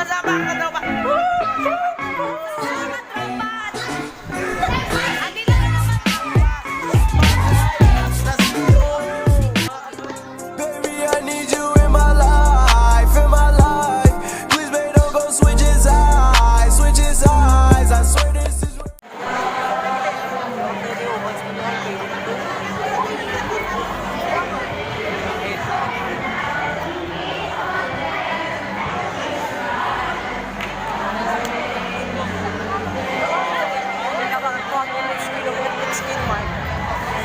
Sama-sama ka daw ba? Baby, I need you in my life, in my life. Please, babe, don't go switch his eyes, switch his eyes. I swear this is.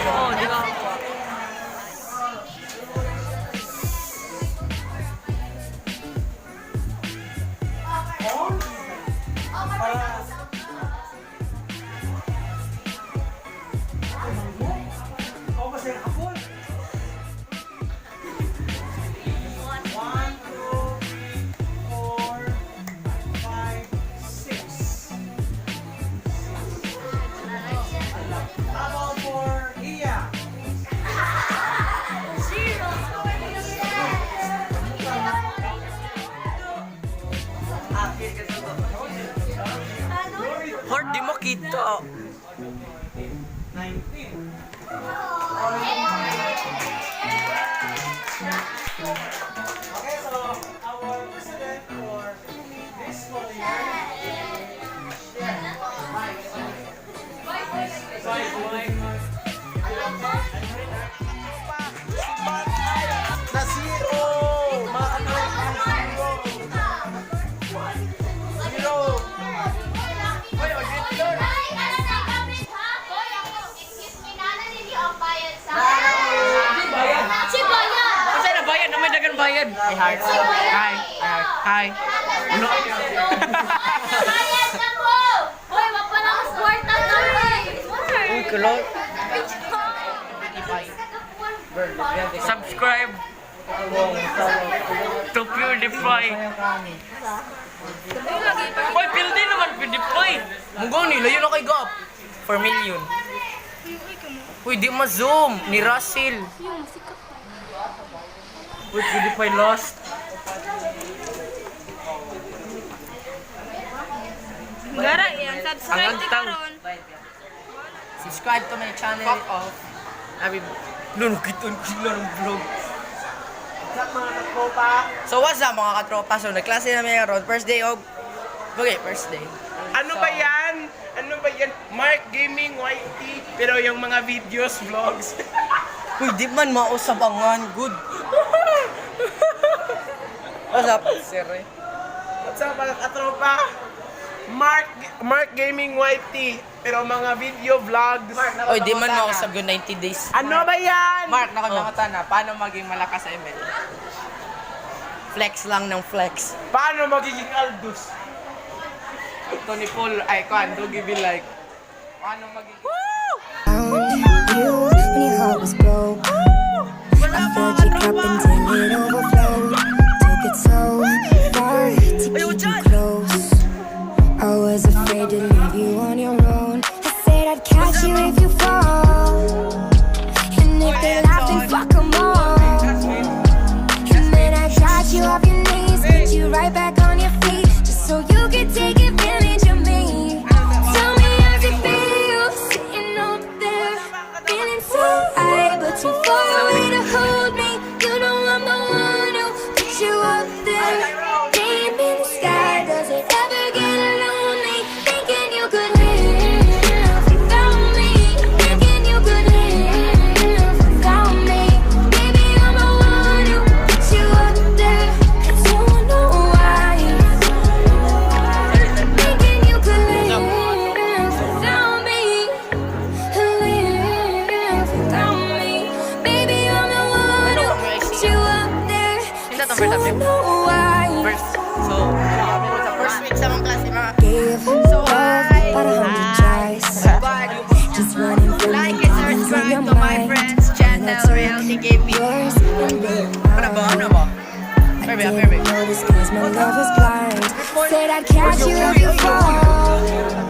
Oo, di ba? Hard di makita. Okay, so our president for this school year, Na zero! Mga zero! Kasi na bayad, na may dagan bayad. Hi. Hi. Ano? Uy, kulot. Subscribe to PewDiePie. Uy, pildi naman PewDiePie. Munggo nila yun kay Gap. 4 million. Uy, di ma-zoom. Ni Russell. Uy, PewDiePie lost. Gara yan, subscribe Ang di tang- karon. Subscribe to my channel. Fuck off. Sabi, lunukiton ko sila ng vlog. sa mga katropa, So what's up mga katropa? So nagklase namin ngayon. First day of... Okay, first day. ano ba yan? Ano ba yan? Mark Gaming YT, pero yung mga videos, vlogs. Uy, di man mausabangan. Good. What's up, sir? What's up mga katropa? Mark Gaming YT, pero mga video vlogs. Uy, di man mausab yung 90 days. Ano ba yan? Mark, nakalimutan na. Paano maging malakas sa ML? Flex lang ng flex. Paano magiging Aldous? Tony Paul, ay, do give you like. Paano maging... Found you when your heart was broke. I filled your cup until it overflowed. Took it so far to keep you close. I was afraid to leave you on your own. I said I'd catch you if you fall. And if they laugh, then fuck 'em all. And then I got you off your knees, put you right back on your feet, just so you could take advantage of me. Tell me how's it feel sitting up there, feeling so high, but too far away to hold me. You know I'm the one who put you up there, name in the sky. Does it ever get lonely thinking you could live without me? Thinking you could live without me? Baby, I'm the one who put you up there. I don't know why. Thinking you could live without me, live without me. Baby, I'm the one who put you up there. I don't know why. First, so, sa first week sa mga klase, mga Gave love about 100 tries. Just running from Like the and demons in subscribe your to my mind. friend's channel, Reality Gaming. Yours and then ano ba, ano ba? I didn't notice 'cause my love was blind. Said I'd catch you if you fall.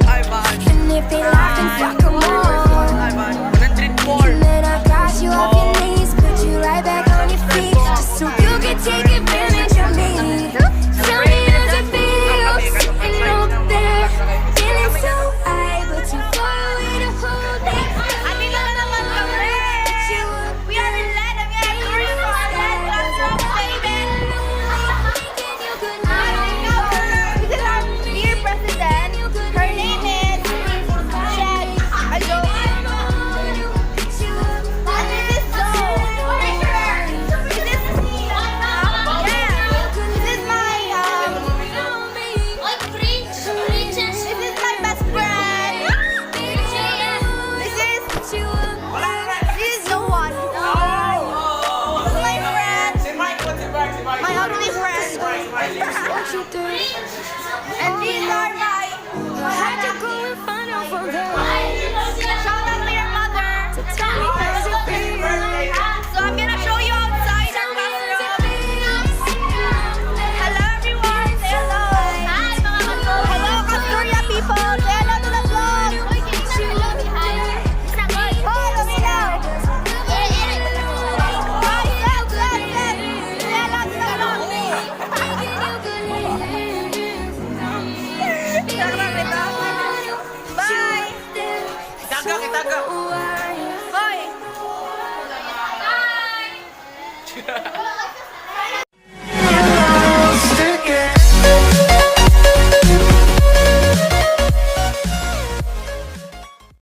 Ay, bad. And if they laugh, then fuck 'em all. Ay, bad. 104. And then I got you off your knees, put you right back on your feet, just so you could take advantage of me. Tell me how's it feel you did. And these are my... How'd you go and find out from them? Shout out to your mother. To tell me how's it feel? So I'm gonna show you outside our classroom. Hello everyone. Say hello. Hi mga kastoria. Hello Kastoria people. Say hello to the vlog. Hi, let me know. Hi, let's. Say hello to the vlog. Bye. Kitaga. Hoy.